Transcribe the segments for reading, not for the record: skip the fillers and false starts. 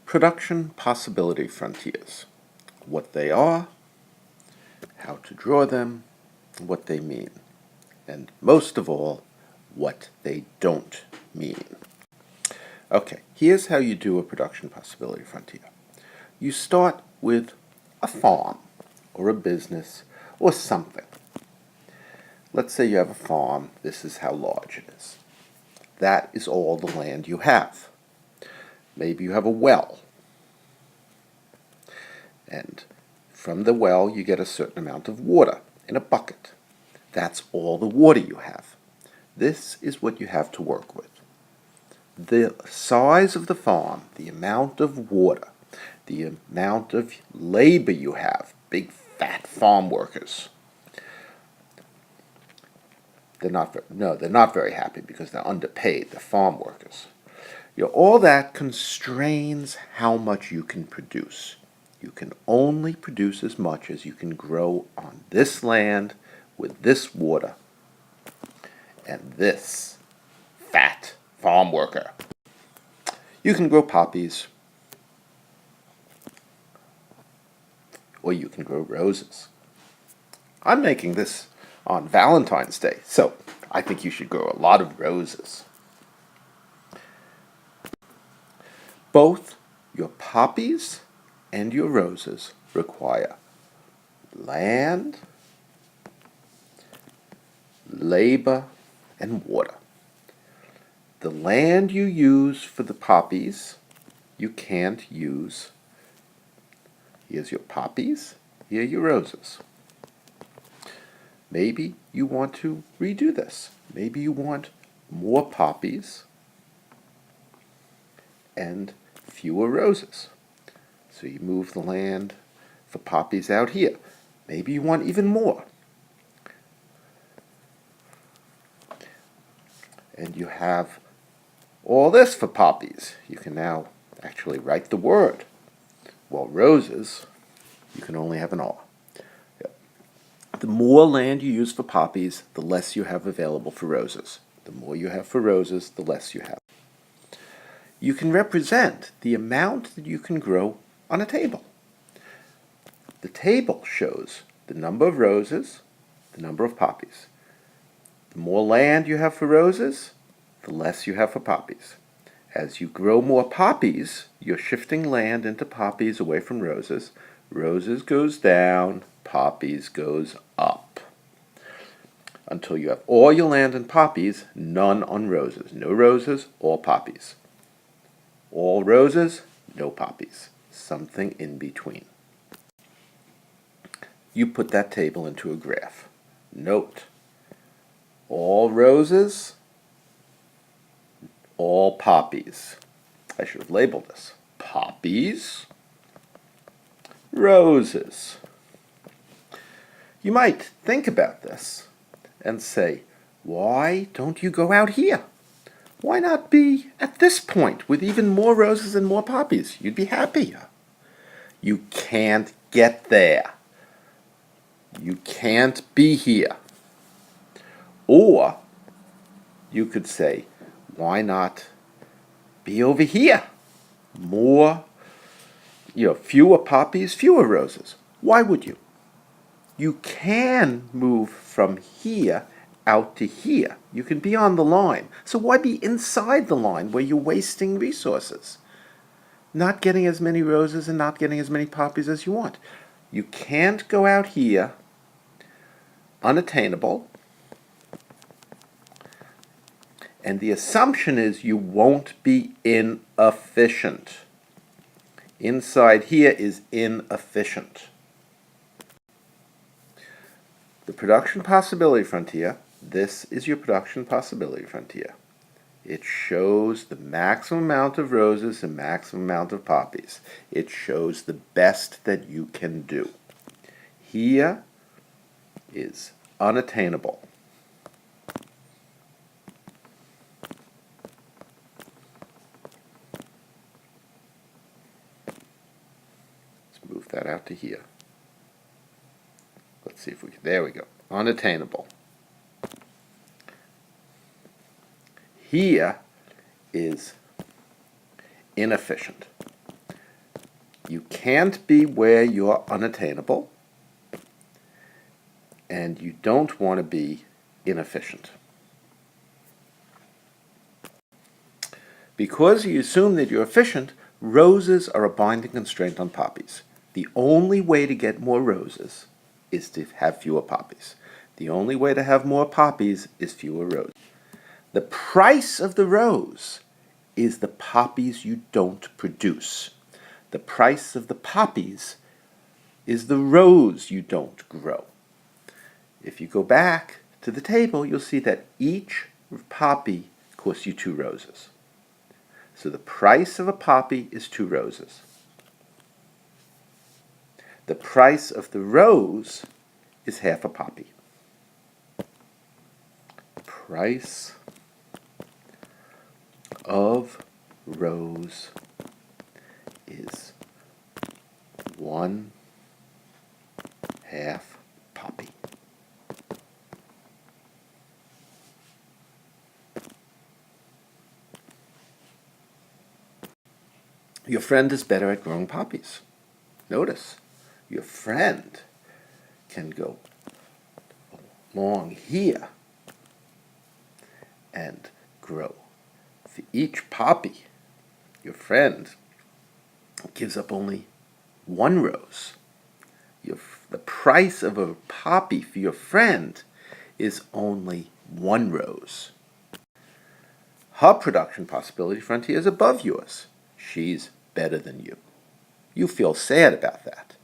Production possibility frontiers. What they are, how to draw them, what they mean, and most of all, what they don't mean. Okay, here's how you do a production possibility frontier. You start with a farm, or a business, or something. Let's say you have a farm. This is how large it is. That is all the land you have. Maybe you have a well, and from the well you get a certain amount of water in a bucket. That's all the water you have. This is what you have to work with. The size of the farm, the amount of water, the amount of labor you have, big fat farm workers. They're not very happy because they're underpaid, the farm workers. All that constrains how much you can produce. You can only produce as much as you can grow on this land with this water and this fat farm worker. You can grow poppies, or you can grow roses. I'm making this on Valentine's Day, so I think you should grow a lot of roses. Both your poppies and your roses require land, labor, and water. The land you use for the poppies, you can't use. Here's your poppies, here are your roses. Maybe you want to redo this. Maybe you want more poppies and fewer roses. So you move the land for poppies out here. Maybe you want even more. And you have all this for poppies. You can now actually write the word. Well, roses, you can only have an R. The more land you use for poppies, the less you have available for roses. The more you have for roses, the less you have. You can represent the amount that you can grow on a table. The table shows the number of roses, the number of poppies. The more land you have for roses, the less you have for poppies. As you grow more poppies, you're shifting land into poppies away from roses. Roses goes down, poppies goes up. Until you have all your land in poppies, none on roses. No roses, all poppies. All roses, no poppies. Something in between. You put that table into a graph. Note, all roses, all poppies. I should have labeled this. Poppies, roses. You might think about this and say, why don't you go out here? Why not be at this point with even more roses and more poppies? You'd be happier. You can't get there. You can't be here. Or you could say, why not be over here? More, fewer poppies, fewer roses. Why would you? You can move from here out to here. You can be on the line. So why be inside the line where you're wasting resources? Not getting as many roses and not getting as many poppies as you want. You can't go out here, unattainable, and the assumption is you won't be inefficient. Inside here is inefficient. The production possibility frontier, this is your production possibility frontier. It shows the maximum amount of roses and maximum amount of poppies. It shows the best that you can do. Here is unattainable. Let's move that out to here. Let's see if we can, there we go. Unattainable. Here is inefficient. You can't be where you're unattainable, and you don't want to be inefficient. Because you assume that you're efficient, roses are a binding constraint on poppies. The only way to get more roses is to have fewer poppies. The only way to have more poppies is fewer roses. The price of the rose is the poppies you don't produce. The price of the poppies is the rose you don't grow. If you go back to the table, you'll see that each poppy costs you 2 roses. So the price of a poppy is 2 roses. The price of the rose is half a poppy. Price of rose is 1/2 poppy. Your friend is better at growing poppies. Notice, your friend can go along here and grow. For each poppy, your friend gives up only 1 rose. The price of a poppy for your friend is only 1 rose. Her production possibility frontier is above yours. She's better than you. You feel sad about that.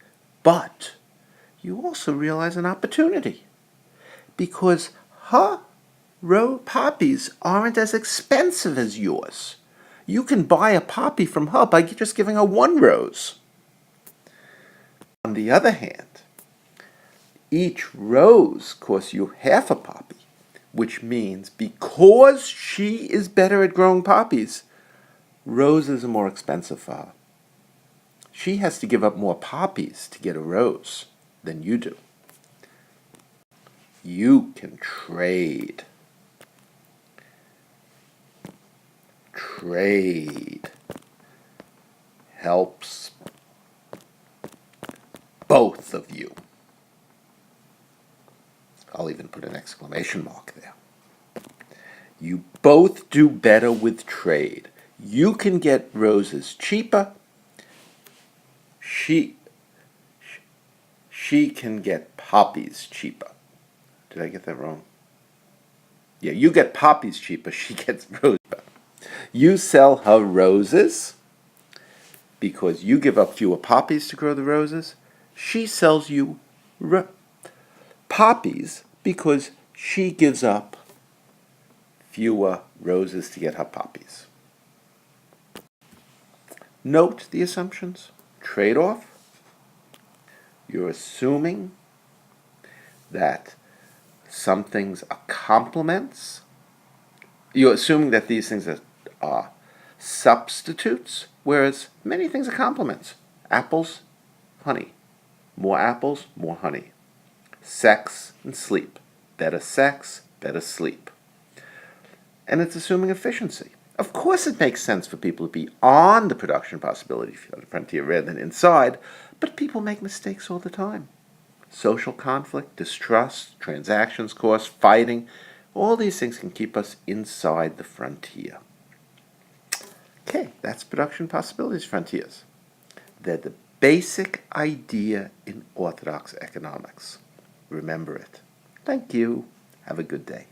But you also realize an opportunity, because her poppies aren't as expensive as yours. You can buy a poppy from her by just giving her 1 rose. On the other hand, each rose costs you half a poppy, which means because she is better at growing poppies, roses are more expensive for her. She has to give up more poppies to get a rose than you do. You can trade. Trade helps both of you. I'll even put an exclamation mark there. You both do better with trade. You can get roses cheaper. She can get poppies cheaper. Did I get that wrong? Yeah, you get poppies cheaper. She gets roses cheaper. You sell her roses because you give up fewer poppies to grow the roses. She sells you poppies because she gives up fewer roses to get her poppies. Note the assumptions. Trade-off. You're assuming that some things are complements. You're assuming that these things are substitutes, whereas many things are complements. Apples, honey. More apples, more honey. Sex and sleep. Better sex, better sleep. And it's assuming efficiency. Of course it makes sense for people to be on the production possibility frontier rather than inside, but people make mistakes all the time. Social conflict, distrust, transactions costs, fighting, all these things can keep us inside the frontier. Okay, that's production possibilities frontiers. They're the basic idea in orthodox economics. Remember it. Thank you. Have a good day.